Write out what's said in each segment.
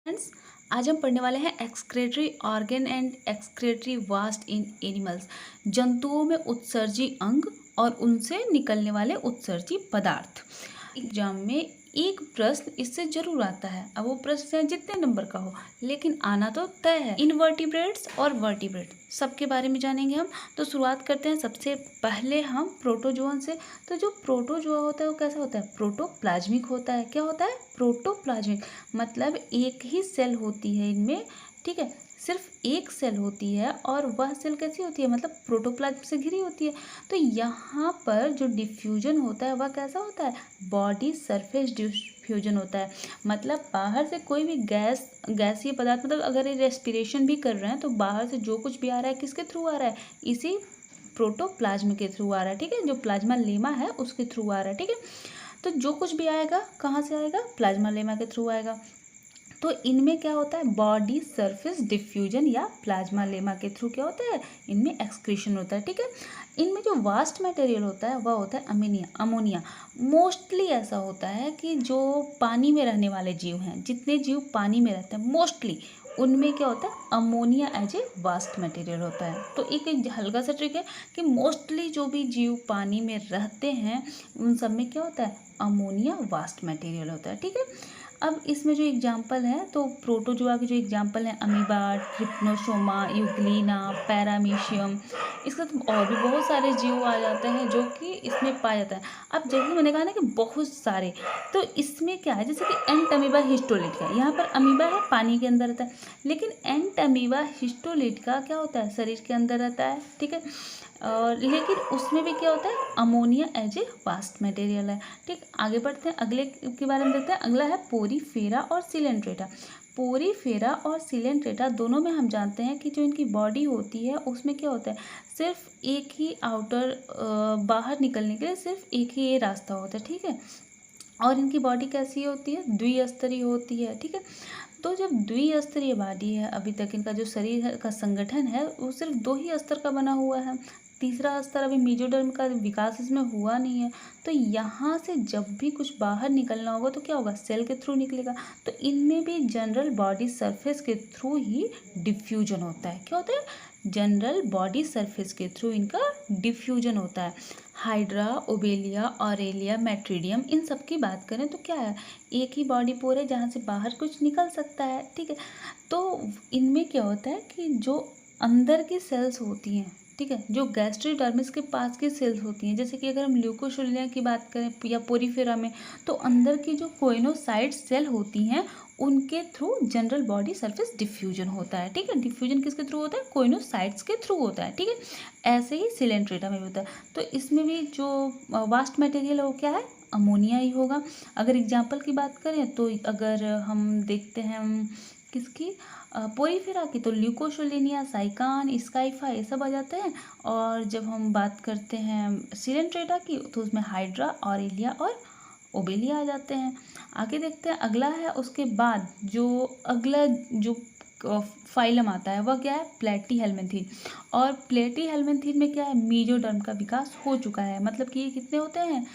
Friends, आज हम पढ़ने वाले हैं excretory organ and excretory vast in animals. जंतुओं में उत्सर्जी अंग और उनसे निकलने वाले उत्सर्जी पदार्थ। एग्जाम में एक प्रश्न इससे जरूर आता है। अब वो प्रश्न चाहे जितने नंबर का हो, लेकिन आना तो तय है। इनवर्टिब्रेट्स और वर्टिब्रेट्स सबके बारे में जानेंगे हम। तो शुरुआत करते हैं सबसे पहले हम प्रोटोजोअन से। तो जो प्रोटोजोआ होता है वो कैसा होता है? प्रोटोप्लाज्मिक होता है। क्या होता है? प्रोटोप्लाज्मिक। मतलब एक ही सेल होती है इनमें, ठीक है, सिर्फ एक सेल होती है और वह सेल कैसी होती है? मतलब प्रोटोप्लाज्म से घिरी होती है। तो यहाँ पर जो डिफ्यूजन होता है वह कैसा होता है? बॉडी सरफेस डिफ्यूजन होता है। मतलब बाहर से कोई भी गैसीय पदार्थ, मतलब अगर ये रेस्पिरेशन भी कर रहे हैं तो बाहर से जो कुछ भी आ रहा है किसके थ्रू आ रहा है? इसी प्रोटोप्लाज्म के थ्रू आ रहा है, ठीक है, जो प्लाज्मा लेमा है उसके थ्रू आ रहा है, ठीक है। तो जो कुछ भी आएगा कहाँ से आएगा? प्लाज्मा लेमा के थ्रू आएगा। तो इनमें क्या होता है? बॉडी सरफेस डिफ्यूजन या प्लाज्मा लेमा के थ्रू क्या होता है? इनमें एक्सक्रीशन होता है, ठीक है। इनमें जो वास्ट मटेरियल होता है वह होता है अमोनिया। मोस्टली ऐसा होता है कि जो पानी में रहने वाले जीव हैं, जितने जीव पानी में रहते हैं मोस्टली, उनमें क्या होता है? Ammonia as a waste material होता है। तो एक हल्का सा ट्रिक है कि मोस्टली जो भी जीव पानी में रहते हैं उन सब में क्या होता है? अमोनिया वास्ट मटेरियल होता है, ठीक है। अब इसमें जो एग्जाम्पल है, तो प्रोटोजोआ के जो एग्जाम्पल हैं, अमीबा, ट्रिप्नोसोमा, यूग्लिना, पैरामीशियम, इसका तो और भी बहुत सारे जीव आ जाते हैं जो कि इसमें पाया जाता है। अब जैसे मैंने कहा ना कि बहुत सारे, तो इसमें क्या है, जैसे कि एंट अमीबा हिस्टोलिट है, यहाँ पर अमीबा है पानी के अंदर रहता है, लेकिन एंट अमीबा हिस्टोलिट का क्या होता है? शरीर के अंदर रहता है, ठीक है। और लेकिन उसमें भी क्या होता है? Ammonia as a waste material है, ठीक। आगे बढ़ते हैं, अगले के बारे में देखते हैं। अगला है पोरीफेरा और सिलेंट्रेटा। पोरीफेरा और सिलेंट्रेटा दोनों में हम जानते हैं कि जो इनकी बॉडी होती है उसमें क्या होता है? सिर्फ एक ही आउटर बाहर निकलने के लिए सिर्फ एक ही ये रास्ता होता है, ठीक है। और इनकी बॉडी कैसी होती है? द्विस्तरीय होती है, ठीक है। तो जब द्विस्तरीय बॉडी है, अभी तक इनका जो शरीर का संगठन है वो सिर्फ दो ही स्तर का बना हुआ है। तीसरा स्तर अभी मेसोडर्म का विकास इसमें हुआ नहीं है। तो यहाँ से जब भी कुछ बाहर निकलना होगा तो क्या होगा? सेल के थ्रू निकलेगा। तो इनमें भी जनरल बॉडी सरफेस के थ्रू ही डिफ्यूजन होता है। क्या होता है? जनरल बॉडी सरफेस के थ्रू इनका डिफ्यूजन होता है। हाइड्रा, ओबेलिया, ऑरेलिया, मैट्रीडियम, इन सब की बात करें तो क्या है? एक ही बॉडी पोर है जहाँ से बाहर कुछ निकल सकता है, ठीक है। तो इनमें क्या होता है कि जो अंदर की सेल्स होती हैं, ठीक है, जो गैस्ट्रोडर्मिस के पास की सेल्स होती हैं, जैसे कि अगर हम ल्यूकोशुलिया की बात करें या पोरीफेरा में, तो अंदर की जो कोइनोसाइट सेल होती हैं उनके through general body surface diffusion होता है, ठीक है। डिफ्यूजन किसके थ्रू होता है? कोइनोसाइट्स के थ्रू होता है, ठीक है। ऐसे ही सिलेंट्रेटा में भी होता है। तो इसमें भी जो वास्ट मटेरियल है वो क्या है? अमोनिया ही होगा। अगर एग्जाम्पल की बात करें तो अगर हम देखते हैं किसकी, पोरीफेरा की, तो ल्यूकोशुलिनिया, साइकान, स्काइफा, ये सब आ जाते हैं। और जब हम बात करते हैं सिलेंट्रेटा की तो उसमें हाइड्रा, ऑरेलिया और ओबेलिया आ जाते हैं। आगे देखते हैं, अगला है उसके बाद जो अगला जो फाइलम आता है वह क्या है? प्लेटीहेल्मिन्थीन। और प्लेटीहेल्मिन्थीन में क्या है? मेसोडर्म का विकास हो चुका है। मतलब कि ये कितने होते हैं?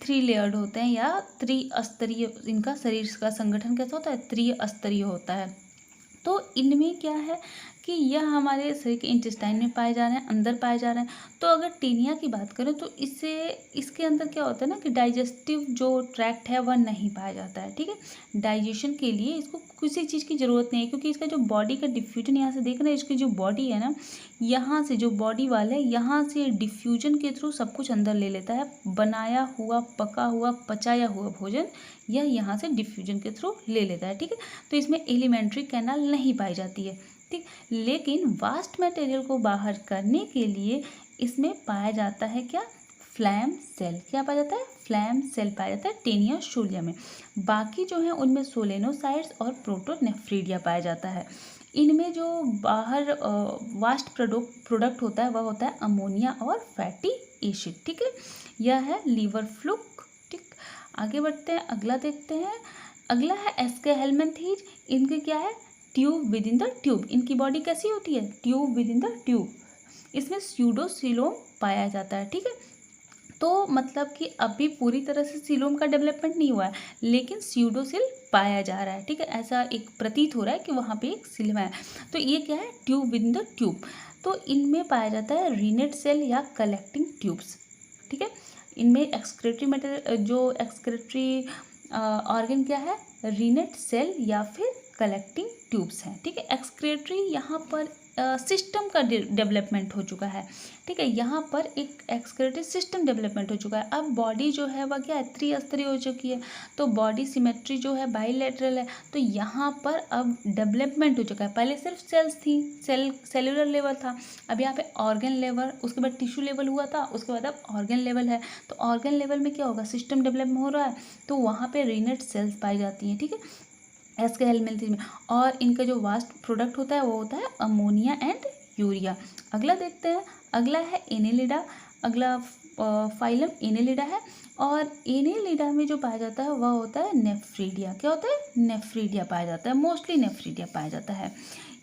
3 लेयर्ड होते हैं या त्रिस्तरीय। इनका शरीर का संगठन कैसा होता है? त्रिस्तरीय होता है। तो इनमें क्या है कि यह हमारे शरीर के इंटेस्टाइन में पाए जा रहे हैं, अंदर पाए जा रहे हैं। तो अगर टीनिया की बात करें तो इसके अंदर क्या होता है ना कि डाइजेस्टिव जो ट्रैक्ट है वह नहीं पाया जाता है, ठीक है। डाइजेशन के लिए इसको किसी चीज़ की ज़रूरत नहीं है, क्योंकि इसका जो बॉडी का डिफ्यूजन, यहाँ से देख रहे हैं, इसकी जो बॉडी है ना, यहाँ से जो बॉडी वाल है, यहाँ से डिफ्यूजन के थ्रू सब कुछ अंदर ले लेता है। बनाया हुआ, पका हुआ, पचाया हुआ भोजन यह यहाँ से डिफ्यूजन के थ्रू ले लेता है, ठीक है। तो इसमें एलिमेंट्री कैनाल नहीं पाई जाती है, ठीक। लेकिन वास्ट मटेरियल को बाहर करने के लिए इसमें पाया जाता है क्या? Flame cell. क्या पाया जाता है? फ्लैम सेल पाया जाता है टेनिया शूलिया में। बाकी जो है उनमें सोलेनोसाइट्स और प्रोटोनेफ्रीडिया पाया जाता है। इनमें जो बाहर वास्ट प्रोडक्ट होता है वह होता है अमोनिया और फैटी एसिड, ठीक है। यह है लीवर फ्लूक, ठीक। आगे बढ़ते हैं, अगला देखते हैं। अगला है एस्केहेल्मिन्थीज। इनके क्या है? Tube with in the tube. इनकी बॉडी कैसी होती है? Tube with in the tube. इसमें स्यूडोसिलोम पाया जाता है, ठीक है। तो मतलब कि अभी पूरी तरह से सीलोम का डेवलपमेंट नहीं हुआ है, लेकिन स्यूडोसिल पाया जा रहा है, ठीक है। ऐसा एक प्रतीत हो रहा है कि वहाँ पे एक सिलम है। तो ये क्या है, ट्यूब विद द ट्यूब। तो इनमें पाया जाता है रीनेट सेल या कलेक्टिंग ट्यूब्स, ठीक है। इनमें एक्सक्रेटरी मटेरियल, जो एक्सक्रेटरी ऑर्गन क्या है, रीनेट सेल या फिर कलेक्टिंग ट्यूब्स हैं, ठीक है। एक्सक्रेटरी यहाँ पर सिस्टम का डेवलपमेंट हो चुका है, ठीक है। यहाँ पर एक एक्सक्रेटरी सिस्टम डेवलपमेंट हो चुका है। अब बॉडी जो है वह क्या है, त्रिस्तरीय हो चुकी है। तो बॉडी सिमेट्री जो है बाइलेटरल है। तो यहाँ पर अब डेवलपमेंट हो चुका है। पहले सिर्फ सेल्स थी, सेलुलर लेवल था। अब यहाँ पे ऑर्गन लेवल, उसके बाद टिश्यू लेवल हुआ था, उसके बाद अब ऑर्गन लेवल है। तो ऑर्गन लेवल में क्या होगा, सिस्टम डेवलपमेंट हो रहा है, तो वहाँ पे रीनेट सेल्स पाई जाती हैं, ठीक है, एसकेएल मिलती है। और इनका जो वास्ट प्रोडक्ट होता है वो होता है अमोनिया एंड यूरिया। अगला देखते हैं, अगला है एनेलिडा। अगला फाइलम एनेलिडा है। और एनेलिडा में जो पाया जाता है वह होता है नेफ्रीडिया। क्या होता है, नेफ्रीडिया पाया जाता है, मोस्टली नेफ्रीडिया पाया जाता है।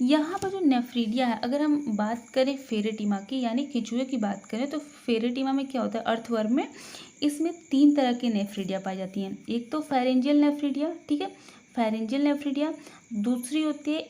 यहाँ पर जो नेफ्रीडिया है, अगर हम बात करें फेरेटिमा की, यानी केंचुए की बात करें, तो फेरेटिमा में क्या होता है, अर्थवर्म में इसमें 3 तरह के नेफ्रीडिया पाई जाती हैं। एक तो फेरेंजियल नेफ्रीडिया, ठीक है, फेरेंजियल नेफ्रीडिया। दूसरी होती है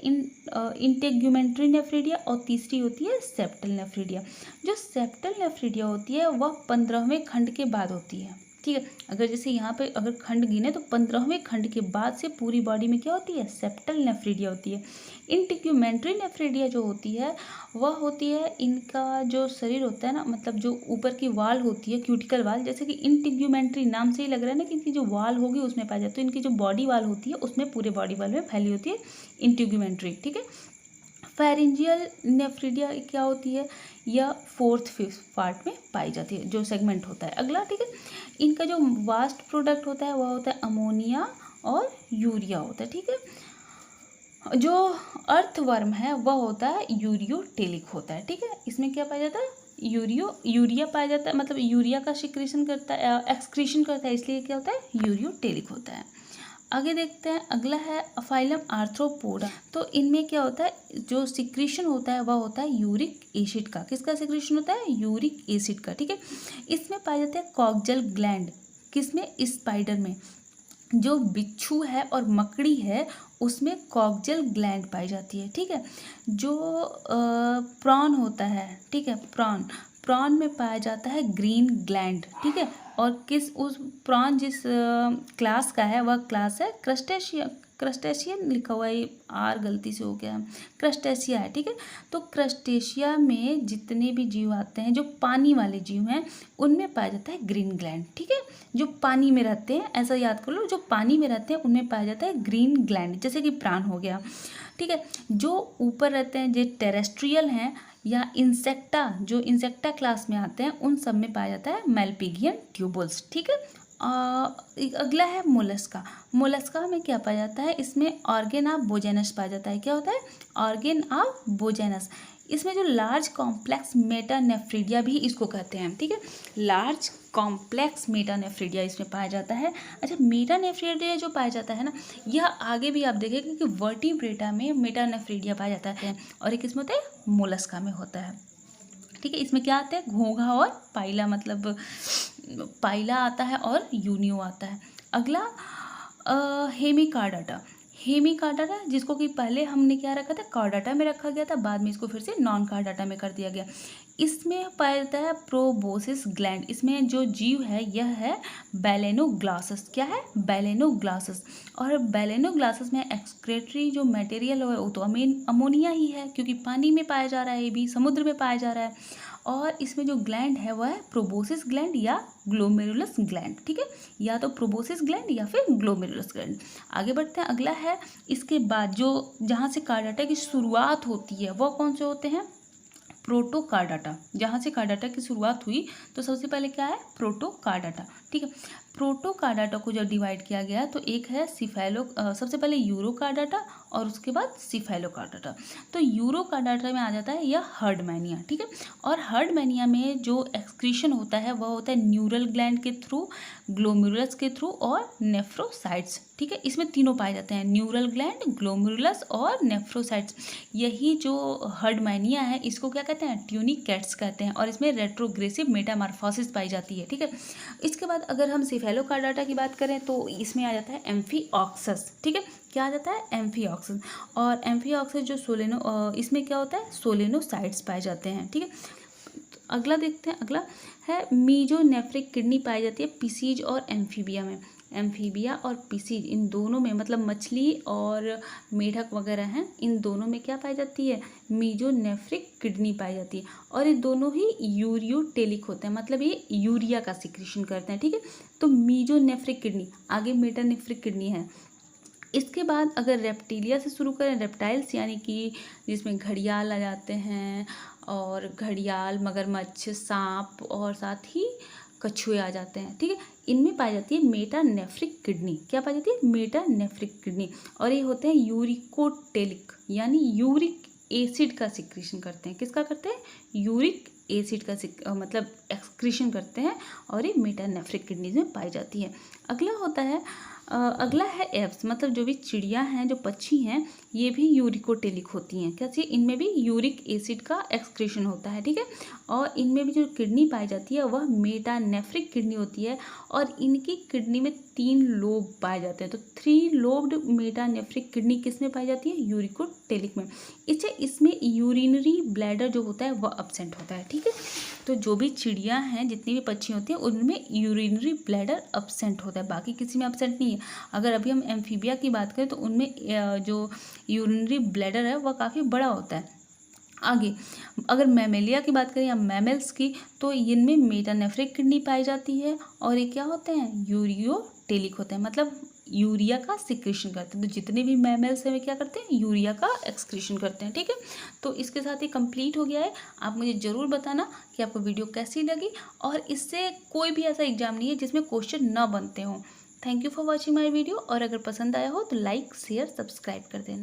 इंटेग्यूमेंट्री नेफ्रीडिया, और तीसरी होती है सेप्टल नेफ्रीडिया। जो सेप्टल नेफ्रीडिया होती है वह 15वें खंड के बाद होती है, ठीक है। अगर जैसे यहाँ पे अगर खंड गिने तो 15वें खंड के बाद से पूरी बॉडी में क्या होती है, सेप्टल नेफ्रीडिया होती है। इंटेग्यूमेंट्री नेफ्रीडिया जो होती है वह होती है, इनका जो शरीर होता है ना, मतलब जो ऊपर की वाल होती है, क्यूटिकल वाल, जैसे कि इंटेग्यूमेंट्री नाम से ही लग रहा है ना कि इनकी जो वाल होगी उसमें पाई जाती है। तो इनकी जो बॉडी वाल होती है उसमें पूरे बॉडी वाल में फैली होती है इंटेग्यूमेंट्री, ठीक है। फेरेंजियल नेफ्रीडिया क्या होती है, यह 4th-5th पार्ट में पाई जाती है, जो सेगमेंट होता है। अगला, ठीक है, इनका जो वास्ट प्रोडक्ट होता है वह होता है अमोनिया और यूरिया होता है, ठीक है। जो अर्थवर्म है वह होता है यूरियोटेलिक होता है, ठीक है। इसमें क्या पाया जाता है, यूरिया पाया जाता है, मतलब यूरिया का सिक्रीशन करता है, एक्सक्रीशन करता है, इसलिए क्या होता है, यूरियोटेलिक होता है। आगे देखते हैं, अगला है फाइलम आर्थ्रोपोडा। तो इनमें क्या होता है, जो सिक्रीशन होता है वह होता है यूरिक एसिड का। किसका सिक्रीशन होता है, यूरिक एसिड का, ठीक है। इसमें पाया जाता है कॉक्जल ग्लैंड, किसमें, स्पाइडर में। जो बिच्छू है और मकड़ी है उसमें कॉक्जल ग्लैंड पाई जाती है, ठीक है। जो प्रॉन होता है, ठीक है, प्रॉन में पाया जाता है ग्रीन ग्लैंड, ठीक है। और किस, उस प्रॉन जिस क्लास का है वह क्लास है क्रस्टेशियन लिखा हुआ है, आर गलती से हो गया, क्रस्टेशिया है, ठीक है। तो क्रस्टेशिया में जितने भी जीव आते हैं, जो पानी वाले जीव हैं, उनमें पाया जाता है ग्रीन ग्लैंड, ठीक है। जो पानी में रहते हैं, ऐसा याद कर लो, जो पानी में रहते हैं उनमें पाया जाता है ग्रीन ग्लैंड, जैसे कि प्राण हो गया, ठीक है। जो ऊपर रहते हैं, जो टेरेस्ट्रियल हैं या इंसेक्टा, जो इंसेक्टा क्लास में आते हैं, उन सब में पाया जाता है मेलपिगियन ट्यूबुल्स, ठीक है। अगला है मोलस्का। मोलस्का में क्या पाया जाता है, इसमें ऑर्गेन ऑफ बोजेनस पाया जाता है। क्या होता है, ऑर्गेन ऑफ बोजेनस। इसमें जो लार्ज कॉम्प्लेक्स मेटानेफ्रीडिया भी इसको कहते हैं, ठीक है, लार्ज कॉम्प्लेक्स मेटानेफ्रीडिया इसमें पाया जाता है। अच्छा, मेटानेफ्रीडिया जो पाया जाता है ना, यह आगे भी आप देखेंगे कि वर्टिब्रेटा में मेटानेफ्रीडिया पाया जाता है, और एक इसमें होता है मोलस्का में होता है, ठीक है। इसमें क्या आता है, घोंघा और पाइला, मतलब पाइला आता है और यूनियो आता है। अगला हेमिकार्डाटा। हेमिकार्डाटा जिसको कि पहले हमने क्या रखा था, कार्डाटा में रखा गया था, बाद में इसको फिर से नॉन कार्डाटा में कर दिया गया। इसमें पाया जाता है प्रोबोसिस ग्लैंड। इसमें जो जीव है यह है बैलेनोग्लासस। क्या है, बैलेनोग्लासस। और बैलेनोग्लासस में एक्सक्रेटरी जो मटेरियल है वो तो अमोनिया ही है, क्योंकि पानी में पाया जा रहा है, ये भी समुद्र में पाया जा रहा है। और इसमें जो ग्लैंड है वह है प्रोबोसिस ग्लैंड या ग्लोमेरुलस ग्लैंड, ठीक है, या तो प्रोबोसिस ग्लैंड या फिर ग्लोमेरुलस ग्लैंड। आगे बढ़ते हैं, अगला है, इसके बाद जो जहाँ से कार्डाटा की शुरुआत होती है वह कौन से होते हैं, प्रोटोकार्डाटा। जहाँ से कार्डाटा की शुरुआत हुई तो सबसे पहले क्या है, प्रोटोकार्डाटा, ठीक है। ठीक है। प्रोटोकार्डाटा को जब डिवाइड किया गया तो एक है सबसे पहले यूरोकार्डाटा और उसके बाद सिफेलोकार्डाटा। तो यूरोकार्डाटा में आ जाता है यह हर्डमैनिया, ठीक है। और हर्डमैनिया में जो एक्सक्रीशन होता है वह होता है न्यूरल ग्लैंड के थ्रू, ग्लोमेरुलस के थ्रू और नेफ्रोसाइट्स, ठीक है। इसमें तीनों पाए जाते हैं, न्यूरल ग्लैंड, ग्लोमेरुलस और नेफ्रोसाइट्स। यही जो हर्डमैनिया है इसको क्या कहते हैं, ट्यूनिक कैट्स कहते हैं, और इसमें रेट्रोग्रेसिव मेटामॉर्फोसिस पाई जाती है, ठीक है। इसके बाद अगर हम सिफेलोकार्डाटा की बात करें तो इसमें आ जाता है एम्फीऑक्सस, ठीक है। क्या आ जाता है, एम्फीऑक्सस। और एम्फीऑक्सस जो इसमें क्या होता है, सोलेनोसाइट्स पाए जाते हैं, ठीक है। अगला देखते हैं, अगला है मीजोनेफ्रिक किडनी पाई जाती है पिसीज और एम्फीबिया में। एम्फीबिया और पिसीज इन दोनों में, मतलब मछली और मेढक वगैरह हैं, इन दोनों में क्या पाई जाती है, मीजोनेफ्रिक किडनी पाई जाती है। और ये दोनों ही यूरियोटेलिक होते हैं, मतलब ये यूरिया का सिक्रीशन करते हैं, ठीक है। तो मीजोनेफ्रिक किडनी, आगे मेटानेफ्रिक किडनी है। इसके बाद अगर रेप्टिलिया से शुरू करें, रेप्टाइल्स यानी कि जिसमें घड़ियाल आ जाते हैं, और घड़ियाल, मगरमच्छ, सांप और साथ ही कछुए आ जाते हैं, ठीक है। इनमें पाई जाती है मेटानेफ्रिक किडनी। क्या पाई जाती है, मेटानेफ्रिक किडनी। और ये होते हैं यूरिकोटेलिक, यानी यूरिक एसिड का सिक्रीशन करते हैं। किसका करते हैं, यूरिक एसिड का मतलब एक्सक्रीशन करते हैं, और ये मेटानेफ्रिक किडनी में पाई जाती है। अगला है एप्स, मतलब जो भी चिड़िया हैं, जो पक्षी हैं, ये भी यूरिकोटेलिक होती हैं। कैसे, इनमें भी यूरिक एसिड का एक्सक्रीशन होता है, ठीक है। और इनमें भी जो किडनी पाई जाती है वह मेटानेफ्रिक किडनी होती है, और इनकी किडनी में 3 लोब पाए जाते हैं। तो 3 लोब्ड मेटानेफ्रिक किडनी किस में पाई जाती है, यूरिकोटेलिक में। इसमें यूरिनरी ब्लैडर जो होता है वह अब्सेंट होता है, ठीक है। तो जो भी चिड़िया हैं, जितनी भी पक्षी होती हैं, उनमें यूरिनरी ब्लैडर अब्सेंट होता है, बाकी किसी में अब्सेंट नहीं है। अगर अभी हम एम्फीबिया की बात करें तो उनमें जो यूरिनरी ब्लैडर है वह काफ़ी बड़ा होता है। आगे अगर मैमेलिया की बात करें या मैमल्स की, तो इनमें मेटानेफ्रिक किडनी पाई जाती है, और ये क्या होते हैं, यूरियोटेलिक होते हैं, मतलब यूरिया का सिक्रीशन करते हैं। तो जितने भी मैमल्स हैं वे क्या करते हैं, यूरिया का एक्सक्रीशन करते हैं, ठीक है। तो इसके साथ ही कंप्लीट हो गया है। आप मुझे ज़रूर बताना कि आपको वीडियो कैसी लगी, और इससे कोई भी ऐसा एग्जाम नहीं है जिसमें क्वेश्चन ना बनते हों। Thank you for watching my video, और अगर पसंद आया हो तो लाइक, शेयर, सब्सक्राइब कर देना।